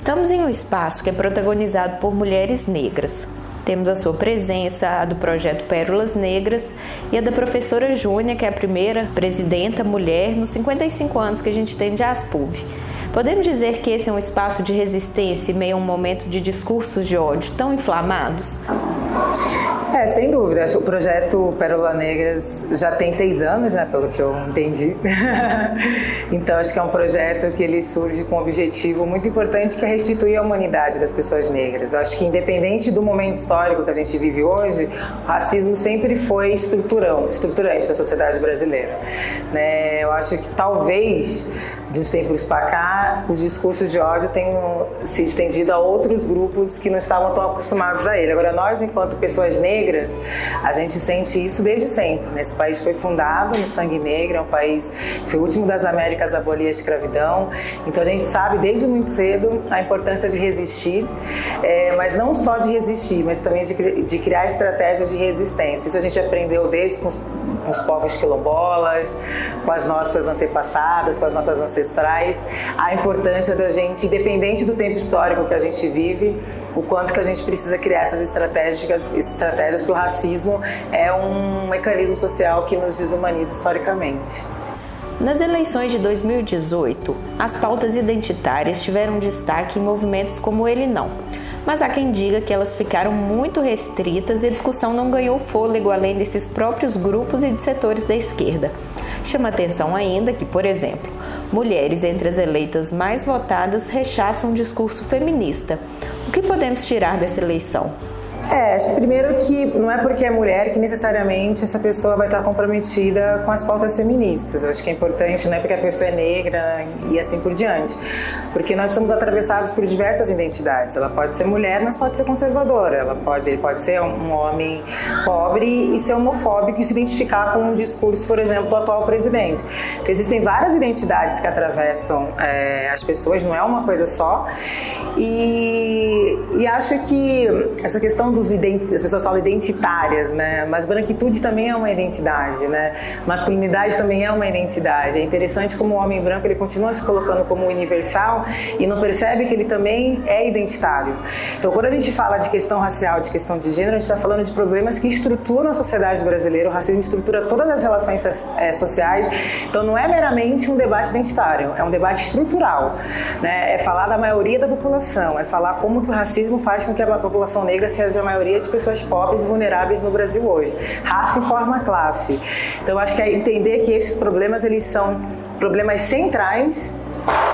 Estamos em um espaço que é protagonizado por mulheres negras. Temos a sua presença, a do projeto Pérolas Negras e a da professora Júnia, que é a primeira presidenta mulher nos 55 anos que a gente tem de ASPUV. Podemos dizer que esse é um espaço de resistência em meio a um momento de discursos de ódio tão inflamados? Sem dúvida. O projeto Pérolas Negras já tem 6 anos, né, pelo que eu entendi. Então, acho que é um projeto que ele surge com um objetivo muito importante, que é restituir a humanidade das pessoas negras. Eu acho que, independente do momento histórico que a gente vive hoje, o racismo sempre foi estruturante da sociedade brasileira. Né? Eu acho que, talvez, de uns tempos para cá, os discursos de ódio tenham se estendido a outros grupos que não estavam tão acostumados a ele. Agora, nós, enquanto pessoas negras, a gente sente isso desde sempre. Esse país foi fundado no sangue negro, é um país que foi o último das Américas a abolir a escravidão. Então, a gente sabe desde muito cedo a importância de resistir, mas não só de resistir, mas também de criar estratégias de resistência. Isso a gente aprendeu desde com os povos quilombolas, com as nossas antepassadas, com as nossas ancestrais, a importância da gente, independente do tempo histórico que a gente vive, o quanto que a gente precisa criar essas estratégias, porque o racismo é um mecanismo social que nos desumaniza historicamente. Nas eleições de 2018, as pautas identitárias tiveram destaque em movimentos como Ele Não. Mas há quem diga que elas ficaram muito restritas e a discussão não ganhou fôlego além desses próprios grupos e de setores da esquerda. Chama atenção ainda que, por exemplo, mulheres entre as eleitas mais votadas rechaçam o discurso feminista. O que podemos tirar dessa eleição? Acho que primeiro que não é porque é mulher que necessariamente essa pessoa vai estar comprometida com as pautas feministas. Eu acho que é importante, não é porque a pessoa é negra e assim por diante. Porque nós somos atravessados por diversas identidades. Ela pode ser mulher, mas pode ser conservadora. Ele pode ser um homem pobre e ser homofóbico e se identificar com um discurso, por exemplo, do atual presidente. Então, existem várias identidades que atravessam as pessoas, não é uma coisa só. E acho que essa questão as pessoas falam identitárias, né? Mas branquitude também é uma identidade, né? Masculinidade também é uma identidade. É interessante como o homem branco ele continua se colocando como universal e não percebe que ele também é identitário. Então, quando a gente fala de questão racial, de questão de gênero, a gente está falando de problemas que estruturam a sociedade brasileira. O racismo estrutura todas as relações sociais. Então, não é meramente um debate identitário, é um debate estrutural, né? É falar da maioria da população, é falar como que o racismo faz com que a população negra seja a maioria de pessoas pobres e vulneráveis no Brasil hoje. Raça informa classe. Então, eu acho que é entender que esses problemas, eles são problemas centrais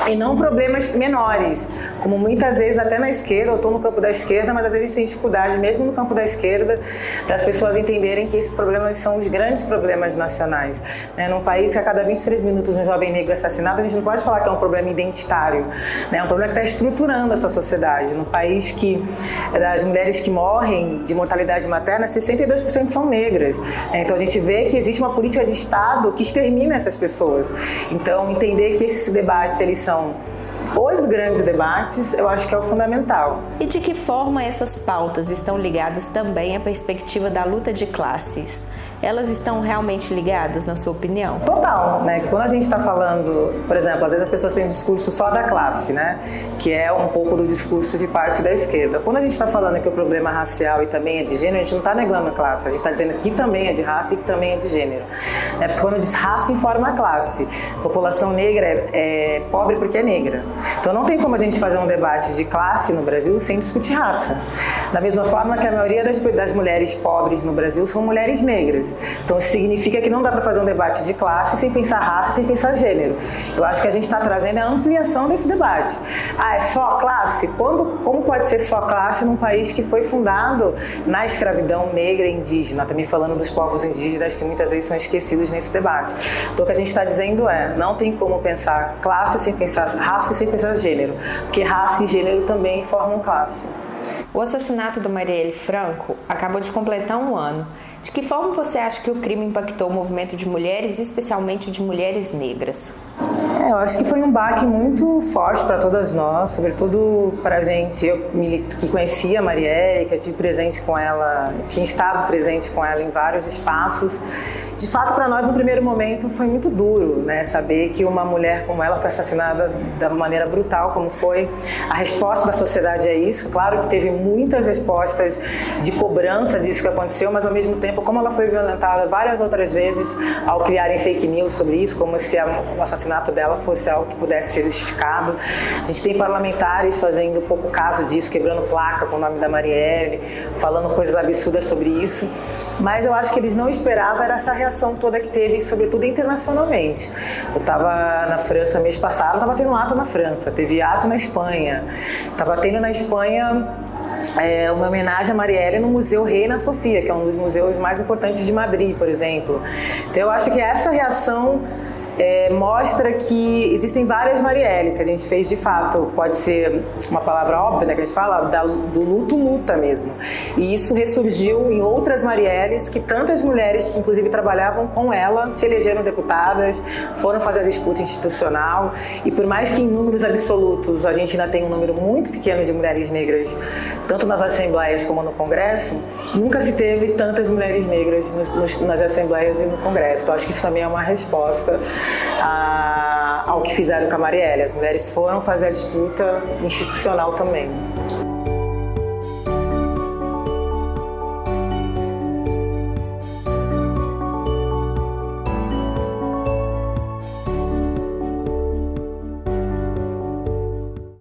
e não problemas menores, como muitas vezes até na esquerda, eu estou no campo da esquerda, mas às vezes a gente tem dificuldade, mesmo no campo da esquerda, das pessoas entenderem que esses problemas são os grandes problemas nacionais. Num país que a cada 23 minutos um jovem negro é assassinado, a gente não pode falar que é um problema identitário, é um problema que está estruturando essa sociedade. No país que das mulheres que morrem de mortalidade materna, 62% são negras. Então a gente vê que existe uma política de Estado que extermina essas pessoas. Então entender que esses debates eles são os grandes debates, eu acho que é o fundamental. E de que forma essas pautas estão ligadas também à perspectiva da luta de classes? Elas estão realmente ligadas, na sua opinião? Total, né? Quando a gente está falando, por exemplo, às vezes as pessoas têm um discurso só da classe, né? Que é um pouco do discurso de parte da esquerda. Quando a gente está falando que o problema é racial e também é de gênero, a gente não está negando a classe, a gente está dizendo que também é de raça e que também é de gênero. Porque quando diz raça, informa a classe. A população negra é pobre porque é negra. Então não tem como a gente fazer um debate de classe no Brasil sem discutir raça. Da mesma forma que a maioria das mulheres pobres no Brasil são mulheres negras. Então isso significa que não dá para fazer um debate de classe sem pensar raça, sem pensar gênero. Eu acho que a gente está trazendo a ampliação desse debate. É só classe? Como pode ser só classe num país que foi fundado na escravidão negra e indígena? Também falando dos povos indígenas que muitas vezes são esquecidos nesse debate. Então o que a gente está dizendo não tem como pensar classe sem pensar raça e sem pensar gênero, porque raça e gênero também formam classe. O assassinato da Marielle Franco acabou de completar 1 ano. De que forma você acha que o crime impactou o movimento de mulheres, especialmente de mulheres negras? Eu acho que foi um baque muito forte para todas nós, sobretudo para a gente, que conhecia a Marielle, que eu tive presente com ela, tinha estado presente com ela em vários espaços. De fato, para nós, no primeiro momento, foi muito duro, né, saber que uma mulher como ela foi assassinada da maneira brutal, como foi. A resposta da sociedade é isso. Claro que teve muitas respostas de cobrança disso que aconteceu, mas ao mesmo tempo, como ela foi violentada várias outras vezes ao criarem fake news sobre isso, como se o assassinato dela fosse algo que pudesse ser justificado. A gente tem parlamentares fazendo pouco caso disso, quebrando placa com o nome da Marielle, falando coisas absurdas sobre isso, mas eu acho que eles não esperavam era essa reação toda que teve, sobretudo internacionalmente. Eu estava na França mês passado, estava tendo um ato na França, teve ato na Espanha, estava tendo na Espanha uma homenagem a Marielle no Museu Reina Sofia, que é um dos museus mais importantes de Madrid, por exemplo. Então eu acho que essa reação mostra que existem várias Marielles, que a gente fez de fato, pode ser uma palavra óbvia, né, que a gente fala, do luto luta mesmo. E isso ressurgiu em outras Marielles, que tantas mulheres que inclusive trabalhavam com ela se elegeram deputadas, foram fazer a disputa institucional, e por mais que em números absolutos a gente ainda tem um número muito pequeno de mulheres negras, tanto nas assembleias como no Congresso, nunca se teve tantas mulheres negras nas assembleias e no Congresso. Então acho que isso também é uma resposta ao que fizeram com a Marielle. As mulheres foram fazer a disputa institucional também.